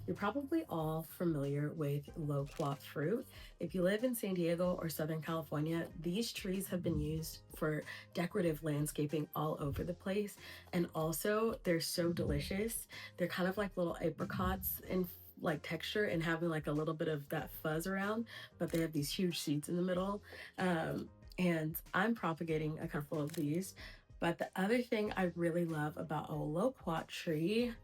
You're probably all familiar with loquat fruit. If you live in San Diego or Southern California, these trees have been used for decorative landscaping all over the place. And also, they're so delicious. They're kind of like little apricots in like texture and having like a little bit of that fuzz around, but they have these huge seeds in the middle. And I'm propagating a couple of these. But the other thing I really love about a loquat tree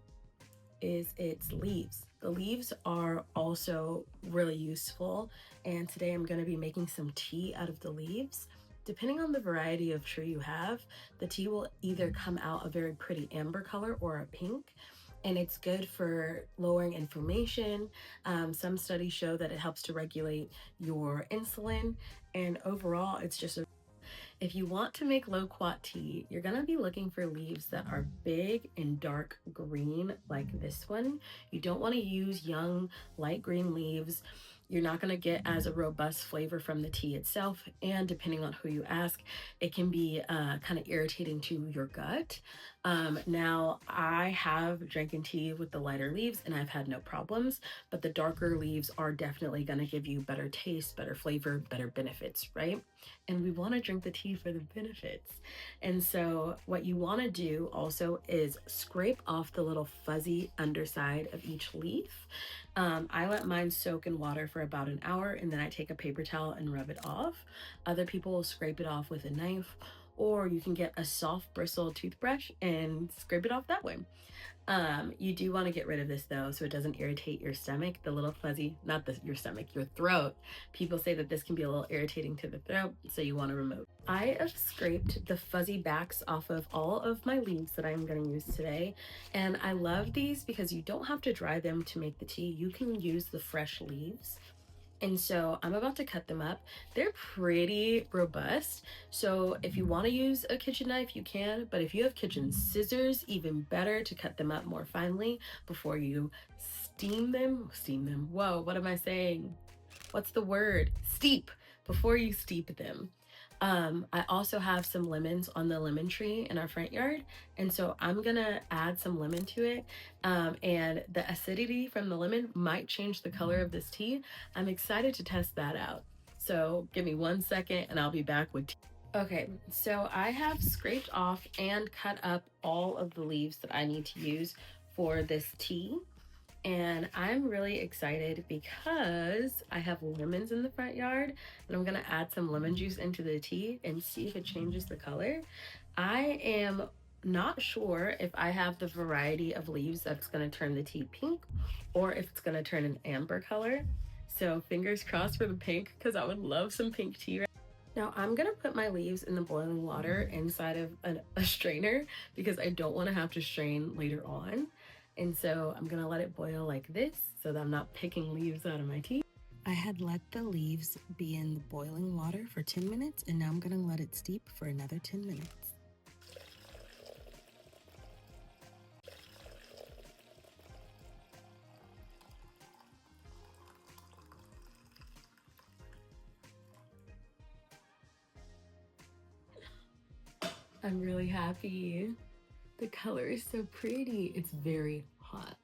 is its leaves. The leaves are also really useful, and today I'm going to be making some tea out of the leaves. Depending on the variety of tree you have, the tea will either come out a very pretty amber color or a pink, and it's good for lowering inflammation. Some studies show that it helps to regulate your insulin, and overall, it's just a if you want to make loquat tea, you're gonna be looking for leaves that are big and dark green like this one. You don't wanna use young, light green leaves. You're not gonna get as a robust flavor from the tea itself. And depending on who you ask, it can be kind of irritating to your gut. Now, I have drinking tea with the lighter leaves and I've had no problems, but the darker leaves are definitely gonna give you better taste, better flavor, better benefits, right? And we want to drink the tea for the benefits. And so, what you want to do also is scrape off the little fuzzy underside of each leaf. I let mine soak in water for about an hour and then I take a paper towel and rub it off. Other people will scrape it off with a knife, or you can get a soft bristle toothbrush and scrape it off that way. You do want to get rid of this though, so it doesn't irritate your stomach. The little fuzzy, not your stomach, your throat. People say that this can be a little irritating to the throat, so you want to remove. I have scraped the fuzzy backs off of all of my leaves that I'm going to use today. And I love these because you don't have to dry them to make the tea. You can use the fresh leaves. And so I'm about to cut them up. They're pretty robust. So if you want to use a kitchen knife, you can. But if you have kitchen scissors, even better to cut them up more finely before you steam them. Steam them. Whoa, what am I saying? What's the word? Steep. Before you steep them. I also have some lemons on the lemon tree in our front yard. And so I'm gonna add some lemon to it. And the acidity from the lemon might change the color of this tea. I'm excited to test that out. So give me 1 second and I'll be back with tea. Okay, so I have scraped off and cut up all of the leaves that I need to use for this tea. And I'm really excited because I have lemons in the front yard and I'm gonna add some lemon juice into the tea and see if it changes the color. I am not sure if I have the variety of leaves that's gonna turn the tea pink or if it's gonna turn an amber color. So fingers crossed for the pink because I would love some pink tea. Now I'm gonna put my leaves in the boiling water inside of a strainer because I don't wanna have to strain later on. And so I'm gonna let it boil like this so that I'm not picking leaves out of my tea. I had let the leaves be in the boiling water for 10 minutes and now I'm gonna let it steep for another 10 minutes. I'm really happy. The color is so pretty. It's very hot.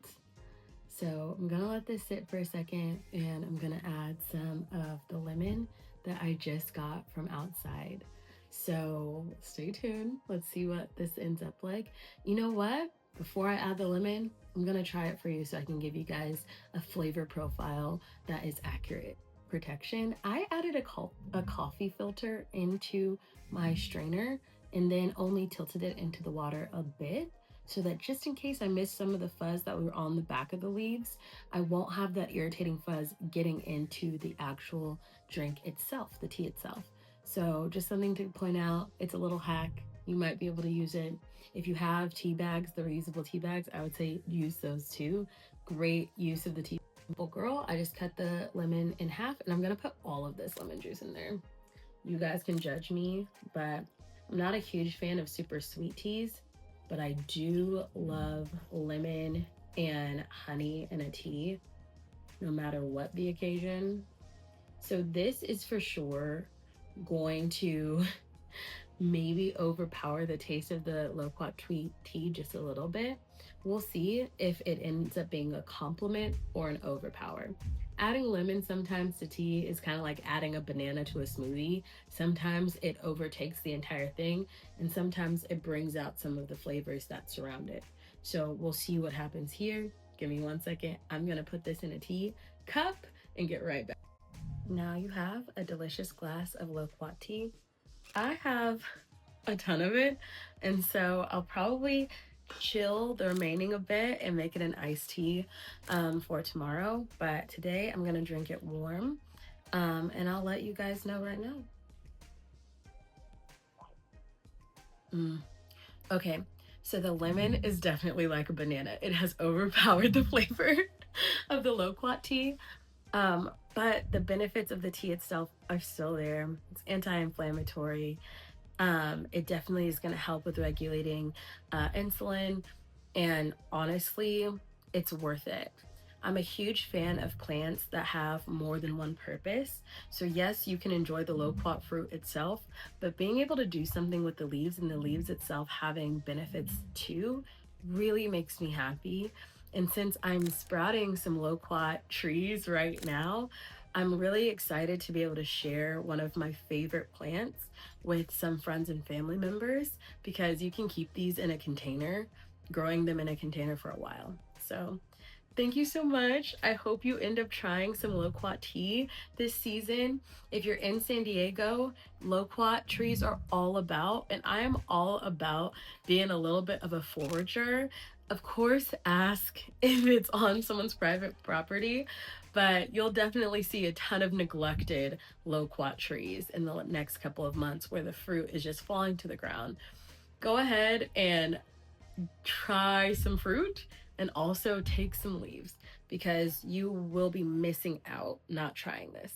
So I'm gonna let this sit for a second and I'm gonna add some of the lemon that I just got from outside. So stay tuned. Let's see what this ends up like. You know what? Before I add the lemon, I'm gonna try it for you so I can give you guys a flavor profile that is accurate. Protection. I added a coffee filter into my strainer and then only tilted it into the water a bit so that just in case I missed some of the fuzz that were on the back of the leaves, I won't have that irritating fuzz getting into the actual drink itself, the tea itself. So just something to point out, it's a little hack. You might be able to use it. If you have tea bags, the reusable tea bags, I would say use those too. Great use of the tea. Simple girl, I just cut the lemon in half and I'm gonna put all of this lemon juice in there. You guys can judge me, but I'm not a huge fan of super sweet teas, but I do love lemon and honey in a tea, no matter what the occasion. So this is for sure going to maybe overpower the taste of the loquat tea just a little bit. We'll see if it ends up being a compliment or an overpower. Adding lemon sometimes to tea is kind of like adding a banana to a smoothie. Sometimes it overtakes the entire thing, and sometimes it brings out some of the flavors that surround it. So we'll see what happens here. Give me 1 second. I'm gonna put this in a tea cup and get right back. Now you have a delicious glass of Loquat tea. I have a ton of it, and so I'll probably chill the remaining a bit and make it an iced tea for tomorrow. But today I'm gonna drink it warm, and I'll let you guys know right now. Okay, so the lemon is definitely like a banana. It has overpowered the flavor of the Loquat tea. But the benefits of the tea itself are still there. It's anti-inflammatory. It definitely is going to help with regulating insulin, and honestly, it's worth it. I'm a huge fan of plants that have more than one purpose. So, yes, you can enjoy the loquat fruit itself, but being able to do something with the leaves and the leaves itself having benefits too really makes me happy. And since I'm sprouting some loquat trees right now, I'm really excited to be able to share one of my favorite plants with some friends and family members, because you can keep these in a container, growing them in a container for a while. So, thank you so much. I hope you end up trying some loquat tea this season. If you're in San Diego, loquat trees are all about, and I am all about being a little bit of a forager. Of course, ask if it's on someone's private property, but you'll definitely see a ton of neglected loquat trees in the next couple of months where the fruit is just falling to the ground. Go ahead and try some fruit and also take some leaves, because you will be missing out not trying this.